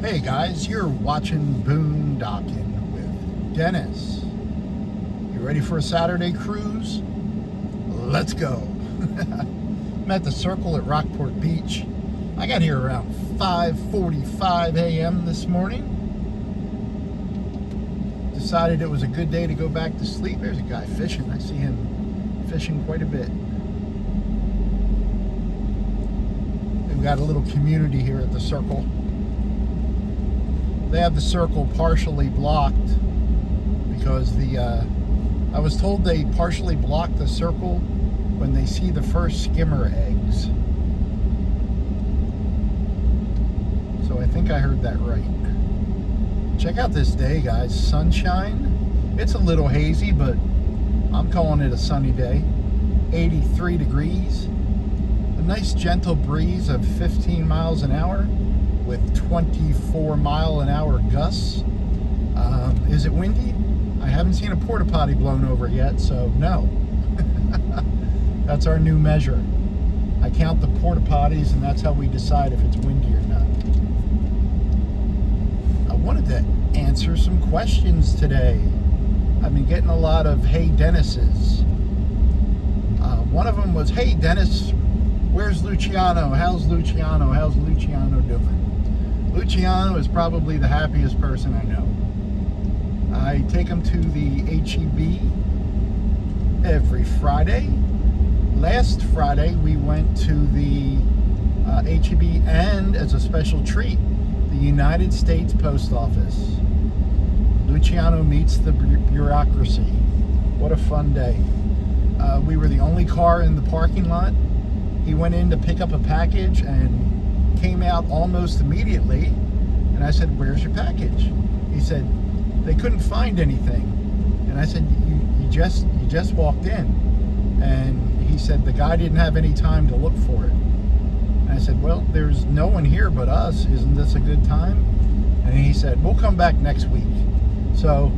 Hey guys, you're watching Boondocking with Dennis. You ready for a Saturday cruise? Let's go. I'm at the Circle at Rockport Beach. I got here around 5:45 a.m. this morning. Decided it was a good day to go back to sleep. There's a guy fishing. I see him fishing quite a bit. We've got a little community here at the Circle. They have the Circle partially blocked because I was told they partially block the Circle when they see the first skimmer eggs. So I think I heard that right. Check out this day, guys. Sunshine. It's a little hazy, but I'm calling it a sunny day. 83 degrees. A nice gentle breeze of 15 miles an hour with 24-mile-an-hour gusts. Is it windy? I haven't seen a porta potty blown over yet, so no. That's our new measure. I count the porta potties, and that's how we decide if it's windy or not. I wanted to answer some questions today. I've been getting a lot of "Hey Dennis's." One of them was, "Hey Dennis, where's Luciano? How's Luciano? How's Luciano doing?" Luciano is probably the happiest person I know. I take him to the HEB every Friday. Last Friday we went to the HEB and, as a special treat, the United States Post Office. Luciano meets the bureaucracy. What a fun day. We were the only car in the parking lot. He went in to pick up a package and came out almost immediately, and I said, "Where's your package?" He said, "They couldn't find anything." And I said, you just walked in." And he said, "The guy didn't have any time to look for it." And I said, "Well, there's no one here but us. Isn't this a good time?" And he said, "We'll come back next week." So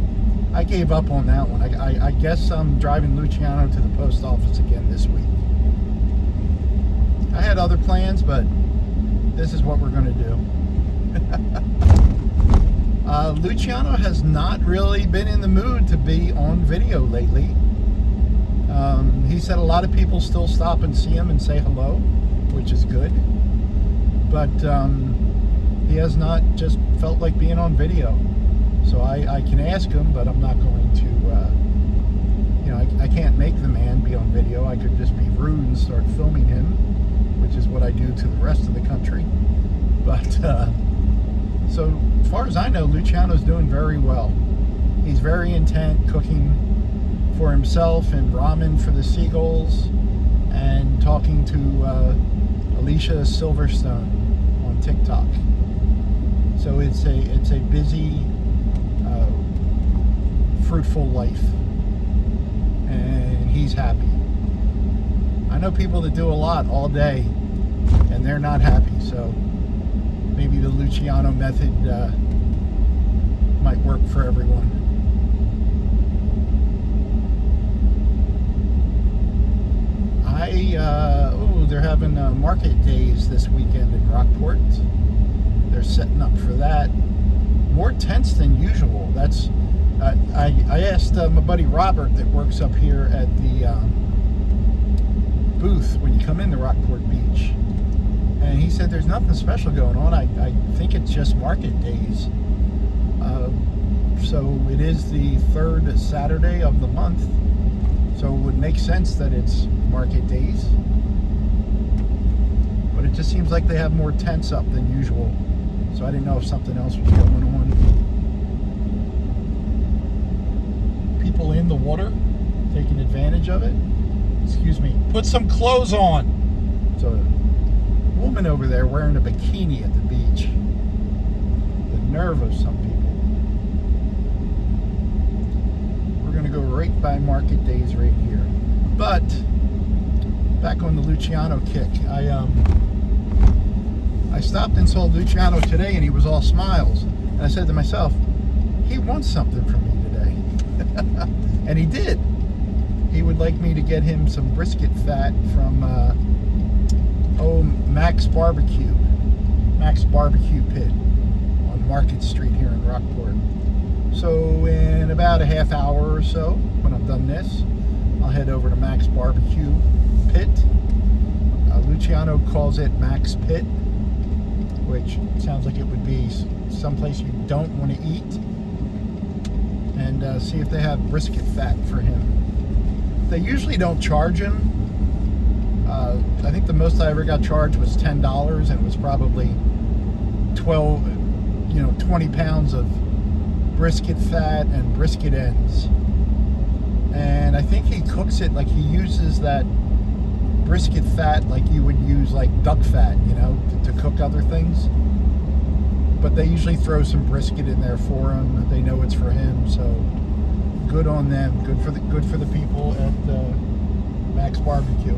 I gave up on that one. I guess I'm driving Luciano to the post office again this week. I had other plans, but this is what we're going to do. Luciano has not really been in the mood to be on video lately. He said a lot of people still stop and see him and say hello, which is good. But he has not just felt like being on video. So I can ask him, but I'm not going to, I can't make the man be on video. I could just be rude and start filming him, which is what I do to the rest of the country. But, so as far as I know, Luciano's doing very well. He's very intent, cooking for himself and ramen for the seagulls, and talking to Alicia Silverstone on TikTok. So it's a busy, fruitful life, and he's happy. I know people that do a lot all day and they're not happy, so maybe the Luciano method might work for everyone. They're having market days this weekend in Rockport. They're setting up for that. More tents than usual. That's I asked my buddy Robert that works up here at the booth when you come into Rockport Beach, and he said there's nothing special going on. I think it's just market days. So it is the third Saturday of the month, so it would make sense that it's market days. But it just seems like they have more tents up than usual, so I didn't know if something else was going on. People in the water taking advantage of it. Excuse me. Put some clothes on. So a woman over there wearing a bikini at the beach. The nerve of some people. We're going to go right by market days right here. But back on the Luciano kick. I stopped and saw Luciano today, and he was all smiles. And I said to myself, he wants something from me today. And he did. He would like me to get him some brisket fat from Max Barbecue Pit on Market Street here in Rockport. So in about a half hour or so, when I'm done this, I'll head over to Mac's Barbecue Pit. Luciano calls it Mac's Pit, which sounds like it would be someplace you don't want to eat. And see if they have brisket fat for him. They usually don't charge him. I think the most I ever got charged was $10, and it was probably 20 pounds of brisket fat and brisket ends. And I think he cooks it like he uses that brisket fat like you would use like duck fat, you know, to cook other things. But they usually throw some brisket in there for him. They know it's for him, so good on them. Good for the people at Mac's Barbecue.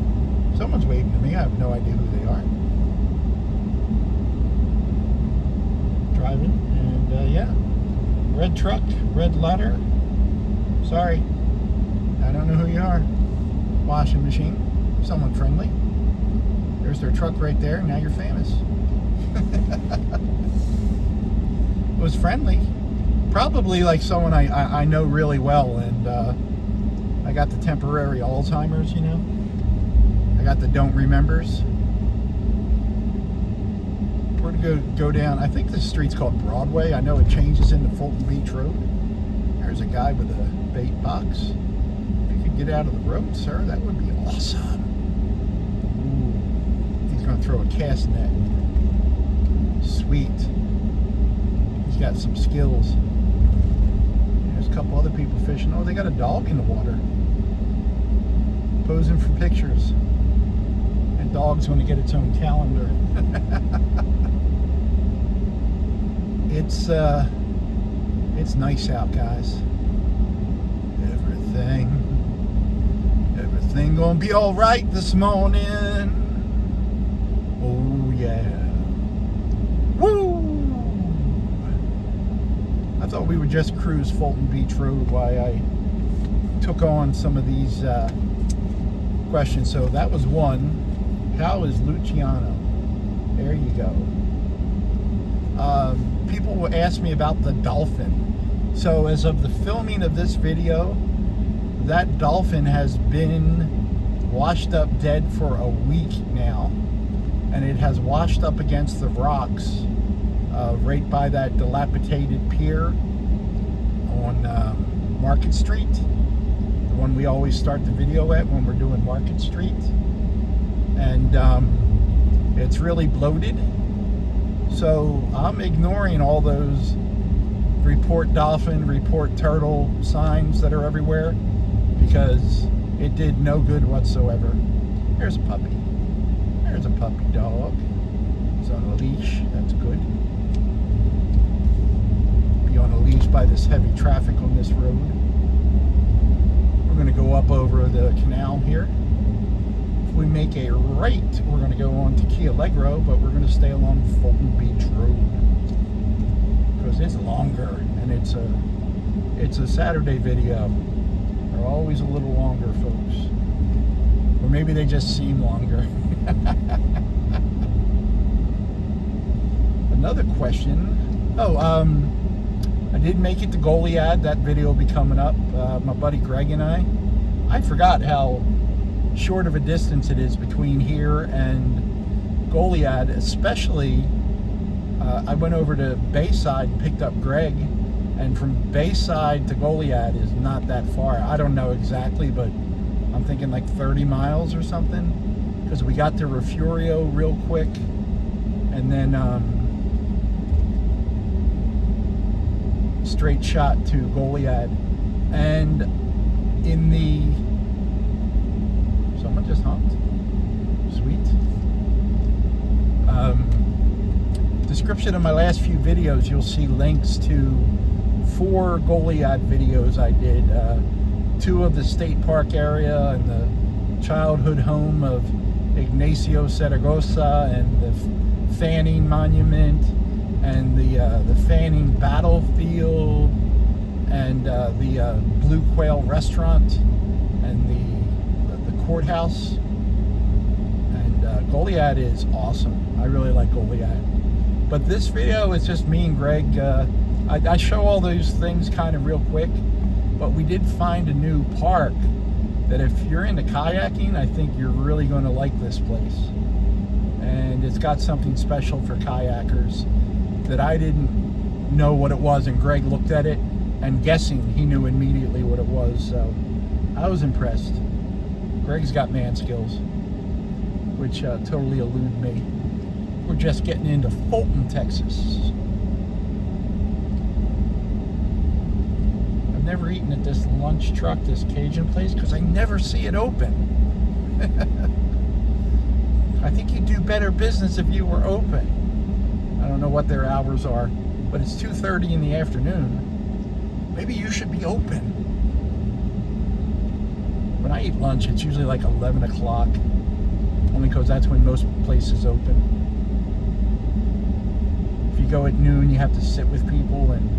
Someone's waving to me. I have no idea who they are. Driving, and yeah, red truck, red letter. Sorry, I don't know who you are. Washing machine, someone friendly. There's their truck right there. Now you're famous. It was friendly, probably like someone I know really well, and I got the temporary Alzheimer's, you know. I got the don't remembers. We're gonna go down. I think this street's called Broadway. I know it changes into Fulton Beach Road. There's a guy with a bait box. If you could get out of the road, sir, that would be awesome. Ooh, he's gonna throw a cast net. Sweet. He's got some skills. There's a couple other people fishing. Oh, they got a dog in the water, posing for pictures. And dog's going to get its own calendar. It's nice out, guys. Everything gonna be all right this morning. Oh yeah. Woo! I thought we would just cruise Fulton Beach Road while I took on some of these questions. So that was one. How is Luciano? There you go. People will ask me about the Dolphin. So as of the filming of this video, that Dolphin has been washed up dead for a week now. And it has washed up against the rocks right by that dilapidated pier on Market Street, the one we always start the video at when we're doing Market Street. And it's really bloated, so I'm ignoring all those report dolphin, report turtle signs that are everywhere, because it did no good whatsoever. There's a puppy. There's a puppy dog. He's on a leash. That's good. Be on a leash by this heavy traffic on this road. We're going to go up over the canal here. If we make a right, we're going to go on to Key Allegro, but we're going to stay along Fulton Beach Road because it's longer, and it's a Saturday video. They're always a little longer, folks. Or maybe they just seem longer. Another question. I did make it to Goliad. That video will be coming up. My buddy Greg and I forgot how short of a distance it is between here and Goliad. Especially, I went over to Bayside and picked up Greg, and from Bayside to Goliad is not that far. I don't know exactly, but I'm thinking like 30 miles or something, because we got to Refugio real quick, and then straight shot to Goliad. And in the... Someone just honked. Sweet. Description of my last few videos, you'll see links to 4 Goliad videos I did. 2 of the state park area and the childhood home of Ignacio Zaragoza, and the Fanning Monument, and the Fanning Battlefield, and the Blue Quail Restaurant, and the courthouse. And Goliad is awesome. I really like Goliad. But this video is just me and Greg. I show all those things kind of real quick, but we did find a new park that if you're into kayaking, I think you're really going to like this place. And it's got something special for kayakers that I didn't know what it was, and Greg looked at it and guessing he knew immediately what it was. So I was impressed. Greg's got man skills, which totally elude me. We're just getting into Fulton, Texas. I've never eaten at this lunch truck, this Cajun place, because I never see it open. I think you'd do better business if you were open. I don't know what their hours are, but it's 2:30 in the afternoon. Maybe you should be open. When I eat lunch, it's usually like 11 o'clock, only because that's when most places open. If you go at noon, you have to sit with people, and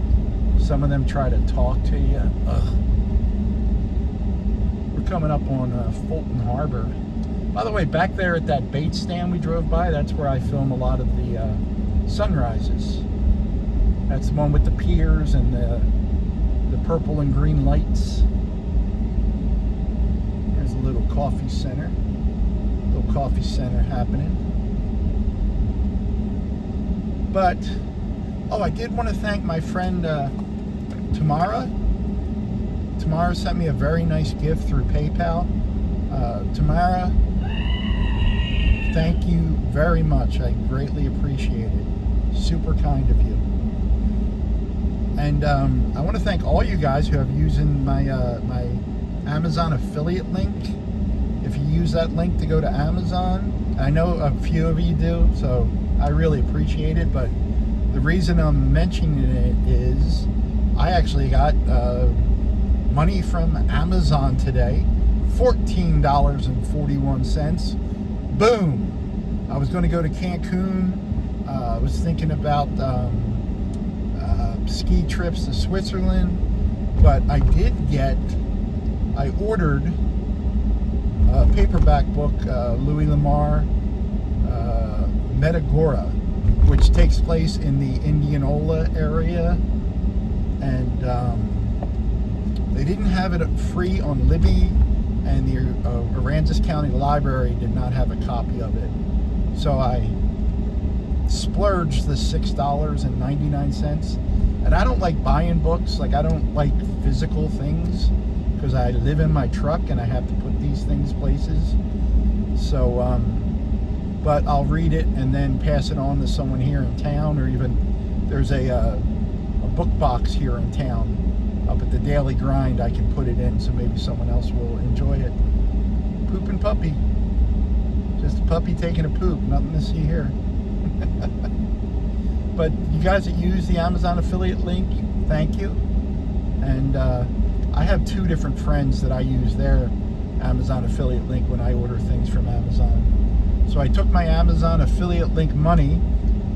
some of them try to talk to you. Ugh. We're coming up on Fulton Harbor. By the way, back there at that bait stand we drove by, that's where I film a lot of the sunrises. That's the one with the piers and the purple and green lights. There's a little coffee center. Little coffee center happening. But, oh, I did want to thank my friend Tamara. Tamara sent me a very nice gift through PayPal. Tamara, thank you very much. I greatly appreciate it. Super kind of you. And I want to thank all you guys who have using my my Amazon affiliate link. If you use that link to go to Amazon, I know a few of you do, so I really appreciate it. But the reason I'm mentioning it is I actually got money from Amazon today, $14.41. Boom! I was going to go to Cancun. I was thinking about ski trips to Switzerland, but I ordered a paperback book, Louis Lamar, Metagora, which takes place in the Indianola area, and they didn't have it free on Libby, and the Aransas County Library did not have a copy of it. So I splurged the $6.99, and I don't like buying books. Like, I don't like physical things because I live in my truck and I have to put these things places. So, but I'll read it and then pass it on to someone here in town, or even there's a book box here in town up at the Daily Grind. I can put it in so maybe someone else will enjoy it. Poopin' puppy. Just a puppy taking a poop. Nothing to see here. But you guys that use the Amazon affiliate link, thank you. And I have two different friends that I use their Amazon affiliate link when I order things from Amazon. So I took my Amazon affiliate link money,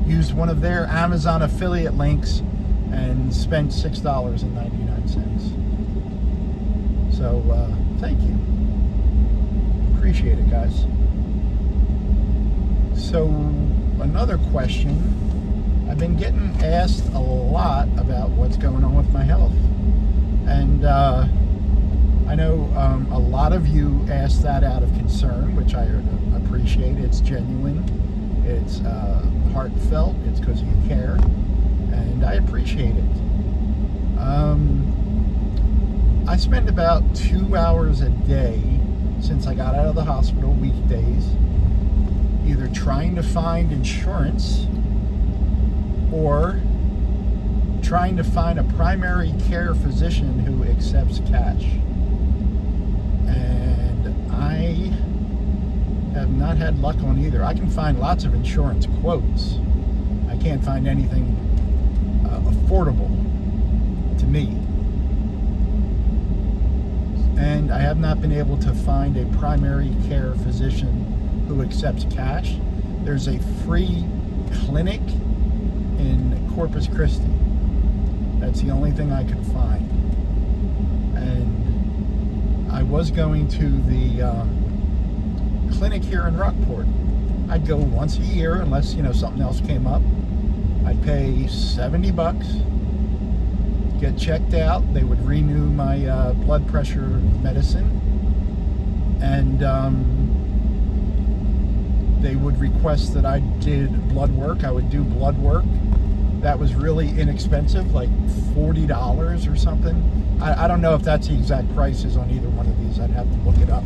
used one of their Amazon affiliate links, and spent $6.99. So thank you. Appreciate it, guys. So another question. I've been getting asked a lot about what's going on with my health. And I know a lot of you asked that out of concern, which I appreciate. It's genuine. It's heartfelt. It's because you care. And I appreciate it. I spend about 2 hours a day since I got out of the hospital, weekdays, either trying to find insurance or trying to find a primary care physician who accepts cash. And I have not had luck on either. I can find lots of insurance quotes. I can't find anything affordable to me. And I have not been able to find a primary care physician who accepts cash. There's a free clinic in Corpus Christi. That's the only thing I could find. And I was going to the clinic here in Rockport. I'd go once a year unless, something else came up. I'd pay $70, get checked out. They would renew my blood pressure medicine, and they would request that I did blood work. I would do blood work. That was really inexpensive, like $40 or something. I don't know if that's the exact prices on either one of these. I'd have to look it up.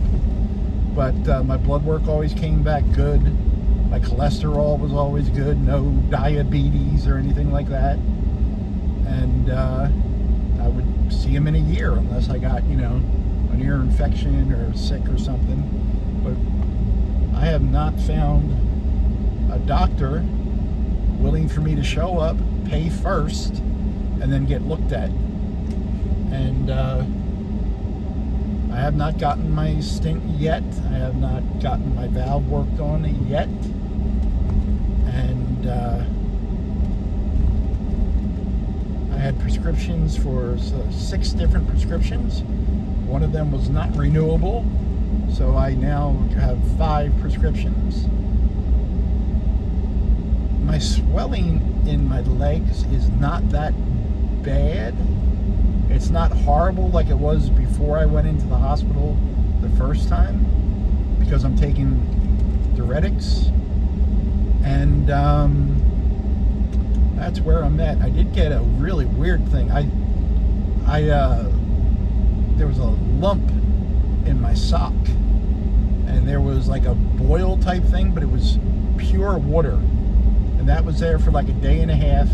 But my blood work always came back good. My cholesterol was always good. No diabetes or anything like that. And I would see him in a year unless I got, an ear infection or sick or something. But I have not found a doctor willing for me to show up, pay first, and then get looked at. And I have not gotten my stent yet. I have not gotten my valve worked on yet. And I had prescriptions for 6 different prescriptions. One of them was not renewable, so I now have 5 prescriptions. My swelling in my legs is not that bad. It's not horrible like it was before I went into the hospital the first time, because I'm taking diuretics, and that's where I'm at. I did get a really weird thing. There was a lump in my sock, and there was like a boil type thing, but it was pure water, and that was there for like a day and a half,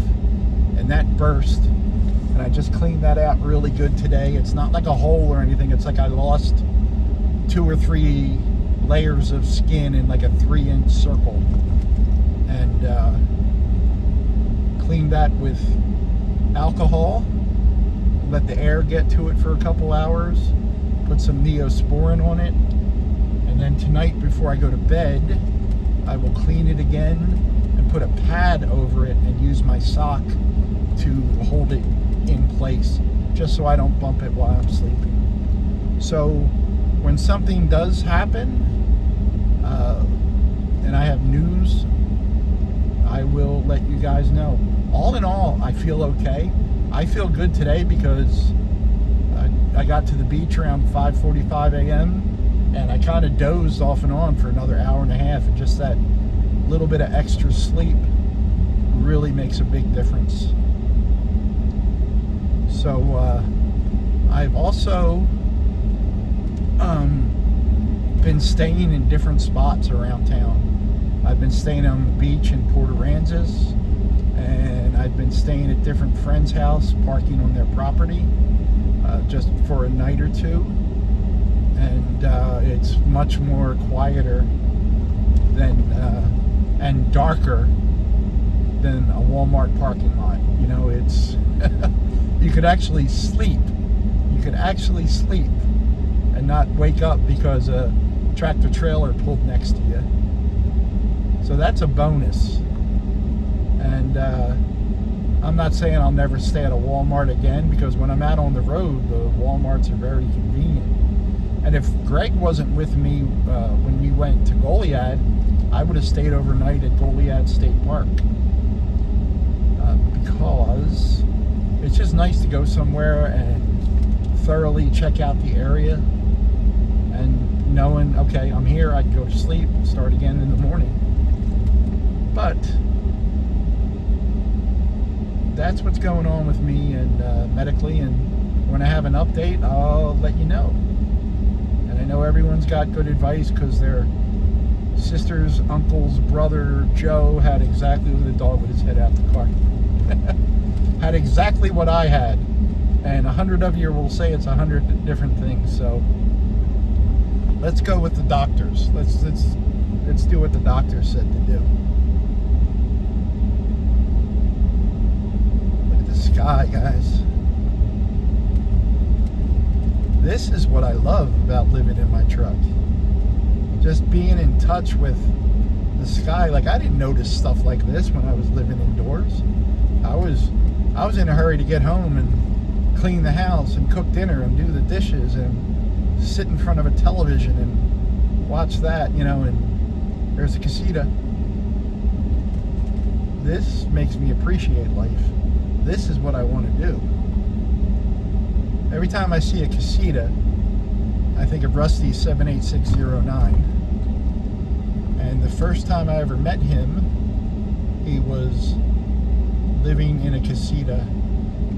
and that burst. And I just cleaned that out really good today. It's not like a hole or anything. It's like I lost 2 or 3 layers of skin in like a 3-inch circle. And cleaned that with alcohol. Let the air get to it for a couple hours. Put some Neosporin on it. And then tonight before I go to bed, I will clean it again and put a pad over it and use my sock to hold it in place, just so I don't bump it while I'm sleeping. So when something does happen, and I have news, I will let you guys know. All in all, I feel okay. I feel good today because I got to the beach around 5:45 a.m. and I kind of dozed off and on for another hour and a half, and just that little bit of extra sleep really makes a big difference. So I've also been staying in different spots around town. I've been staying on the beach in Port Aransas, and I've been staying at different friends' house, parking on their property just for a night or two. And it's much more quieter than and darker than a Walmart parking lot. It's you could actually sleep. You could actually sleep and not wake up because a tractor trailer pulled next to you. So that's a bonus. And I'm not saying I'll never stay at a Walmart again, because when I'm out on the road, the Walmarts are very convenient. And if Greg wasn't with me when we went to Goliad, I would have stayed overnight at Goliad State Park. Because it's just nice to go somewhere and thoroughly check out the area, and knowing, okay, I'm here, I can go to sleep, start again in the morning. But that's what's going on with me and medically, and when I have an update, I'll let you know. And I know everyone's got good advice, because their sister's uncle's brother Joe had exactly the dog with his head out the car. Had exactly what I had, and 100 of you will say it's 100 different things. So let's go with the doctors. Let's do what the doctor said to do. Look at the sky, guys. This is what I love about living in my truck. Just being in touch with the sky. Like, I didn't notice stuff like this when I was living indoors. I was in a hurry to get home and clean the house and cook dinner and do the dishes and sit in front of a television and watch that, and there's a casita. this makes me appreciate life. This is what I want to do. Every time I see a casita, I think of Rusty78609. And the first time I ever met him, he was living in a casita.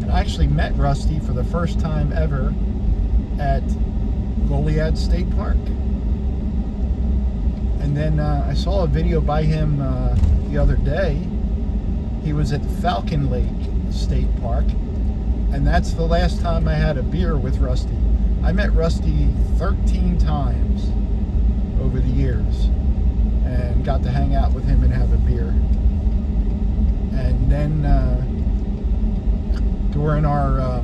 And I actually met Rusty for the first time ever at Goliad State Park. And then I saw a video by him the other day. He was at Falcon Lake State Park, and that's the last time I had a beer with Rusty. I met Rusty 13 times over the years and got to hang out with him and have a beer. And then during our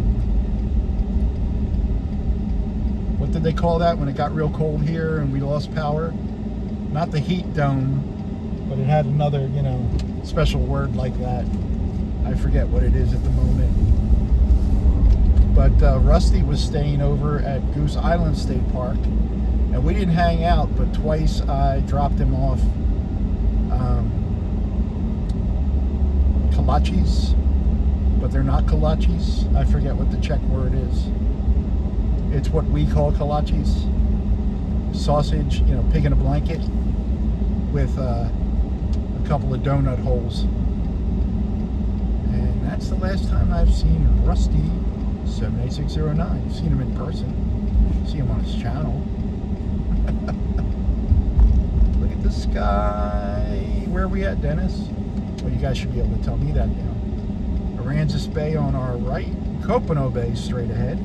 what did they call that when it got real cold here and we lost power? Not the heat dome, but it had another, special word like that. I forget what it is at the moment. But Rusty was staying over at Goose Island State Park, and we didn't hang out, but twice I dropped him off kolaches, but they're not kolaches. I forget what the Czech word is. It's what we call kolaches. Sausage, pig in a blanket with a couple of donut holes. And that's the last time I've seen Rusty78609. I've seen him in person. See him on his channel. Look at the sky. Where are we at, Dennis? Well, you guys should be able to tell me that now. Aransas Bay on our right. Copano Bay straight ahead.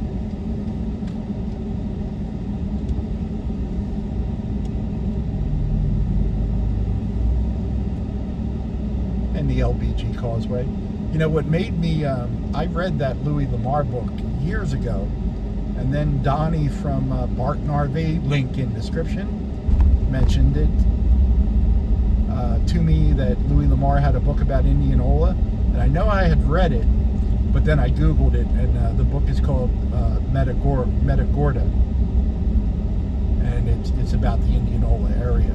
And the LBG Causeway. What made me, I read that Louis Lamar book years ago, and then Donnie from Barton RV, link in description, mentioned it to me that Louis Lamar had a book about Indianola, and I know I had read it, but then I Googled it, and the book is called Metagorda, and it's about the Indianola area.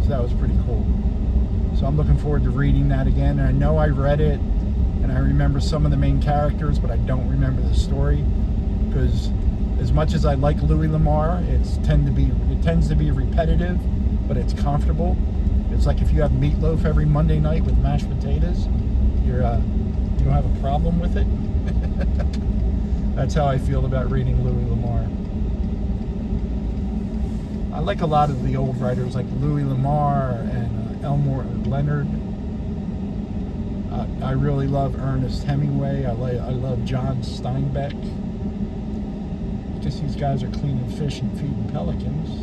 So that was pretty cool. So I'm looking forward to reading that again. And I know I read it, and I remember some of the main characters, but I don't remember the story, because as much as I like Louis Lamar, it tends to be repetitive, but it's comfortable. It's like if you have meatloaf every Monday night with mashed potatoes, you don't have a problem with it. That's how I feel about reading Louis Lamar. I like a lot of the old writers like Louis Lamar and Elmore Leonard. I really love Ernest Hemingway. I love John Steinbeck. I guess these guys are cleaning fish and feeding pelicans.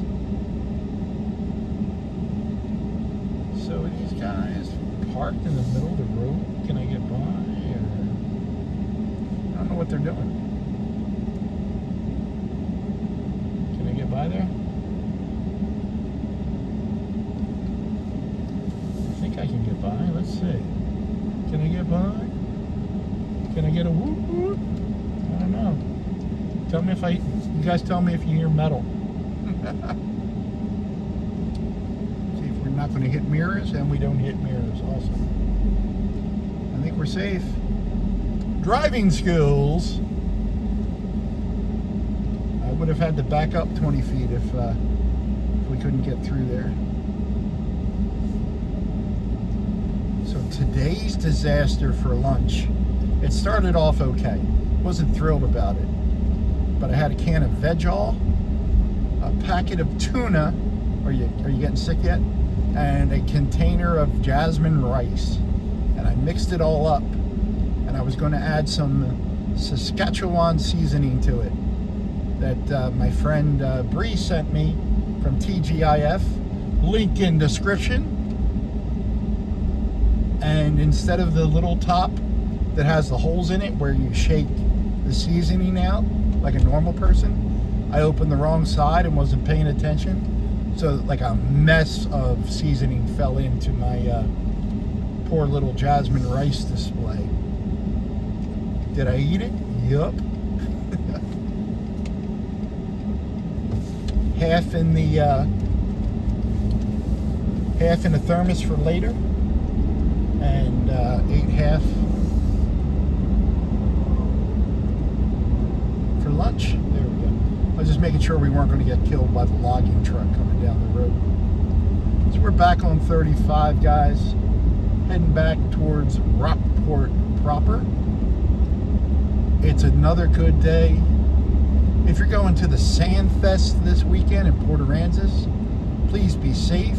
So are these guys parked in the middle of the road? Can I get by? Or I don't know what they're doing. Can I get by there? I can get by. Let's see. Can I get by? Can I get a whoop whoop? I don't know. You guys tell me if you hear metal. See if we're not going to hit mirrors, and we don't hit mirrors. Awesome. I think we're safe. Driving skills. I would have had to back up 20 feet if we couldn't get through there. So today's disaster for lunch, it started off okay. Wasn't thrilled about it. But I had a can of Veg-All, a packet of tuna, are you getting sick yet? And a container of jasmine rice. And I mixed it all up. And I was going to add some Saskatchewan seasoning to it that my friend Bree sent me from TGIF. Link in description. And instead of the little top that has the holes in it where you shake the seasoning out like a normal person, I opened the wrong side and wasn't paying attention. So like a mess of seasoning fell into my poor little jasmine rice display. Did I eat it? Yup. Half in the thermos for later. and ate half for lunch. There we go. I was just making sure we weren't going to get killed by the logging truck coming down the road. So we're back on 35, guys, heading back towards Rockport proper. It's another good day. If you're going to the Sand Fest this weekend in Port Aransas, please be safe.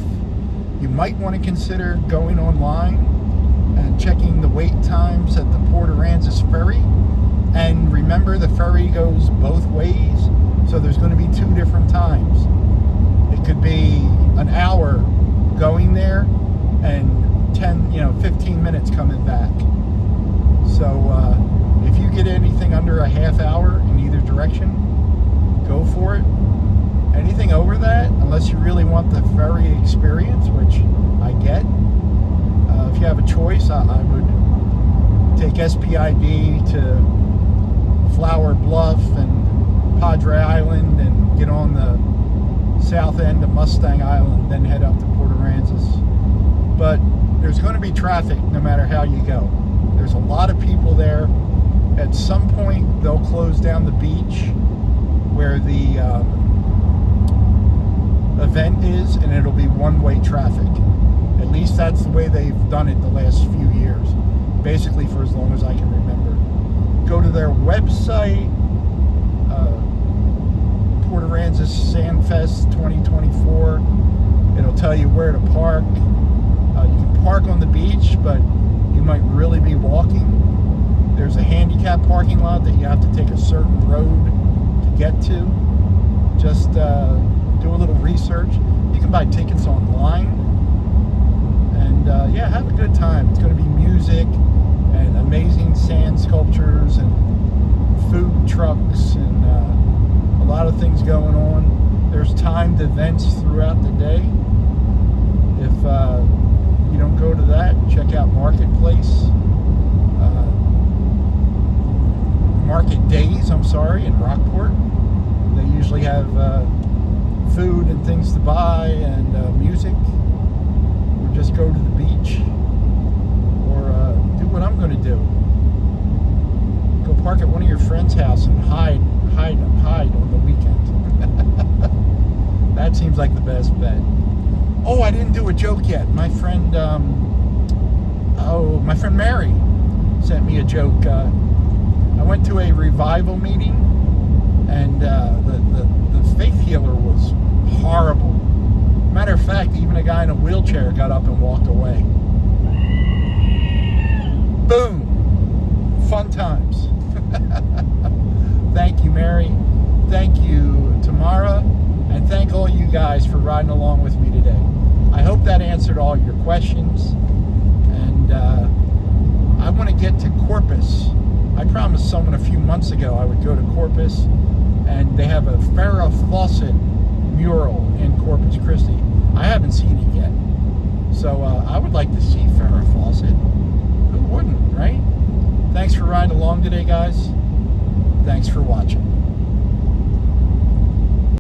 You might want to consider going online and checking the wait times at the Port Aransas ferry. And remember, the ferry goes both ways, so there's going to be 2 different times. It could be an hour going there and 15 minutes coming back. So if you get anything under a half hour in either direction, go for it. Anything over that, unless you really want the ferry experience, which I get, if you have a choice, I would take SPID to Flower Bluff and Padre Island and get on the south end of Mustang Island, then head up to Port Aransas. But there's going to be traffic no matter how you go. There's a lot of people there. At some point, they'll close down the beach where the event is, and it'll be one-way traffic. At least that's the way they've done it the last few years, basically for as long as I can remember. Go to their website, Port Aransas Sandfest 2024. It'll tell you where to park. You can park on the beach, but you might really be walking. There's a handicap parking lot that you have to take a certain road to get to. Just do a little research. You can buy tickets online, and yeah, have a good time. It's going to be music and amazing sand sculptures and food trucks and a lot of things going on. There's timed events throughout the day. If you don't go to that, check out Marketplace. Market Days, in Rockport. They usually have food and things to buy and music, or just go to the beach, or do what I'm going to do. Go park at one of your friend's house and hide on the weekend. That seems like the best bet. Oh, I didn't do a joke yet. My friend Mary sent me a joke. I went to a revival meeting, and the faith healer was horrible. Matter of fact, even a guy in a wheelchair got up and walked away. Boom! Fun times. Thank you, Mary. Thank you, Tamara. And thank all you guys for riding along with me today. I hope that answered all your questions. And I want to get to Corpus. I promised someone a few months ago I would go to Corpus, and they have a Farrah Fawcett mural in Corpus Christi. I haven't seen it yet. So I would like to see Farrah Fawcett. Who wouldn't, right? Thanks for riding along today, guys. Thanks for watching.